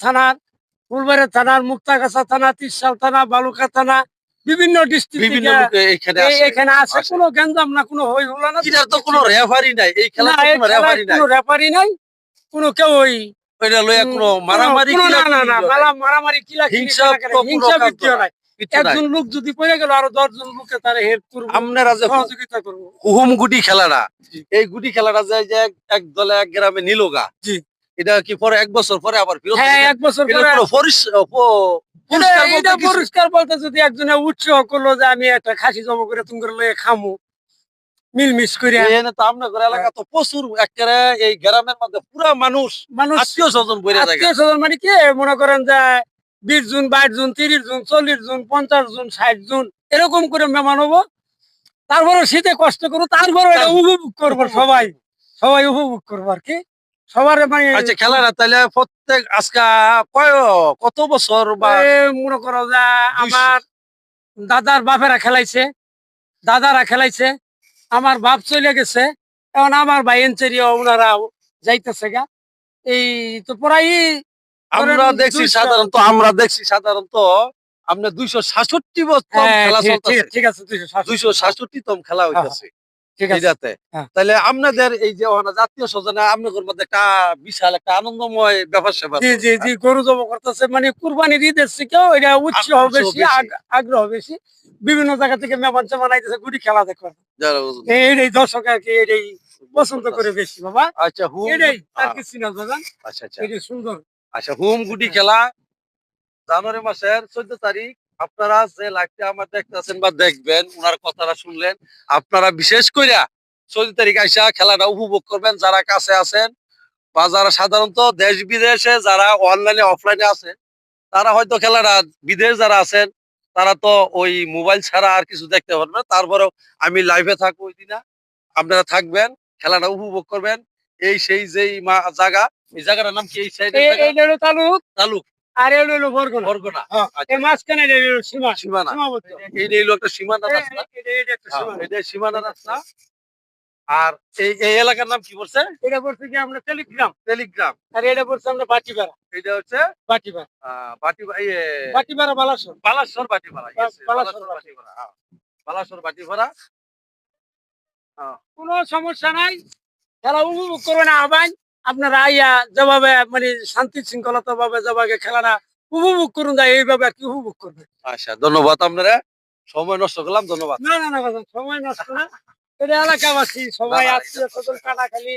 থানার, ফুলবাড়িয়া থানার, মুক্তাগাছা থানা, তিরশাল থানা, বালুকা থানা, বিভিন্ন ডিস্ট্রিক্ট বিভিন্ন থেকে লোকে এখানে আসে। এখানে আছে। কোনো গ্যাঞ্জাম না, কোনো হই হুল্লা না। এটার তো কোনো রেফারি নাই, এই খেলার তো কোনো রেফারি নাই, কোনো রেফারি নাই, কোনো কেউ ওই ওইটা লইয়া কোনো মারামারি মারামারি হিংসা বৃত্তিও নাই। একজন লোক যদি পড়ে গেল আরো 10 জন লোকে তারা হেল্প করবো, আপনারা যে সহযোগিতা করবো। হুম গুটি খেলাটা, এই গুটি খেলাটা যায় যে এক দলে এক গ্রামে নিলোগা, জি, এটা কি পরে 1 বছর পরে আবার ফেরত? হ্যাঁ, 1 বছর পরে এটা পরিষ্কার বলতে যদি একজনে উৎসাহ করলো যে আমি একটা খাসি জব করে তুমি করে লয়ে খামু মিলমিশ করে। এখানে তো আপনাদের এলাকা তো প্রচুর, একেবারে এই গ্রামের মধ্যে পুরা মানুষ আত্মীয় স্বজন বইরা যায়। আত্মীয় স্বজন মানে কি মনে করেন যে 20 জন, 22 জন, 30 জন, 40 জন, 50 জন, 60 জন এরকম করে মেহমান হবো। তারপরে শীতে কষ্ট করবো, তারপরে এটা উপভোগ করবো, সবাই সবাই উপভোগ করবো আর কি সবার মানে। আচ্ছা, খেলাটা তাহলে প্রত্যেক আজকে কত বছর বা মনে করো যে আমার দাদার বাপেরা খেলাইছে, দাদারা খেলাইছে, আমার বাপ চলে গেছে, এখন আমার ভাই এনচেরিয়া ওনারা যাইতেছে গা। এই তো প্রায় আমরা দেখছি সাধারণত আমরা 266 বছর খেলা চলতেছে। ঠিক আছে, 266তম খেলা হইতাছে এটাতে। তাহলে আপনাদের এই যে জাতীয় স্বজনে আপনাদের মধ্যে একটা বিশাল একটা আনন্দময় ব্যাপার স্যাপার। জি জি জি, গরু জব করতেছে মানে কুরবানির ঈদের থেকেও এটা উৎসাহ বেশি, আগ্রহ বেশি। বিভিন্ন জায়গা থেকে মেহমান চেমান আইতেছে গুড়ি খেলা দেখো, এই দর্শক আর কি এটাই পছন্দ করে বেশি বাবা। আচ্ছা, এটাই আর কিছু না বাবা। আচ্ছা আচ্ছা, এটা সুন্দর। আচ্ছা, হুম গুটি খেলা জানুয়ারি মাসের 14 তারিখ। আপনারা যে লাইভটা আমার দেখতেছেন বা দেখবেন, ওনার কথাটা শুনলেন, আপনারা বিশেষ কইরা 14 তারিখ আইসা খেলাটা উপভোগ করবেন। যারা কাছে আছেন বা যারা সাধারণত দেশ বিদেশে যারা অনলাইনে অফলাইনে আছে, তারা হয়তো খেলাটা, বিদেশ যারা আছেন তারা তো ওই মোবাইল ছাড়া আর কিছু দেখতে পারবেন না। তারপরেও আমি লাইভে থাকবো ওই দিনা, আপনারা থাকবেন, খেলাটা উপভোগ করবেন। এই সেই যেই জায়গা, এই জায়গাটার নাম কি? এই সাইডে তালুক তালুক, আর এটা হলো বরগুনা। বরগুনা। এই মাঝখানে এটা হলো সীমানা, এইটা হলো একটা সীমানা রাস্তা, এটা সীমানা রাস্তা। আর এই এলাকার নাম কি বলছে? এটা বলছে কি আমরা টেলিগ্রাম। আর এটা বলছে আমরা বাটিপাড়া। এটা হচ্ছে বাটিপাড়া, বাটিপাড়া বালাসর। বালাসর বাটিপাড়া। বালাসর বাটিপাড়া, বালাসর বাটিপাড়া। কোনো সমস্যা নাই, খেলা উপভোগ করবেন। আহ্বান আপনারা আইয়া যেভাবে মানে শান্তি শৃঙ্খলতা ভাবে যেভাবে খেলাটা উপভোগ করুন যায়, এইভাবে আর কি উপভোগ করবে। আচ্ছা, ধন্যবাদ আপনারা, সময় নষ্ট করলাম, ধন্যবাদ। না না না বাজান, সময় নষ্ট না, এটা এলাকাবাসী সবাই আত্মীয় স্বজন কাটাখালি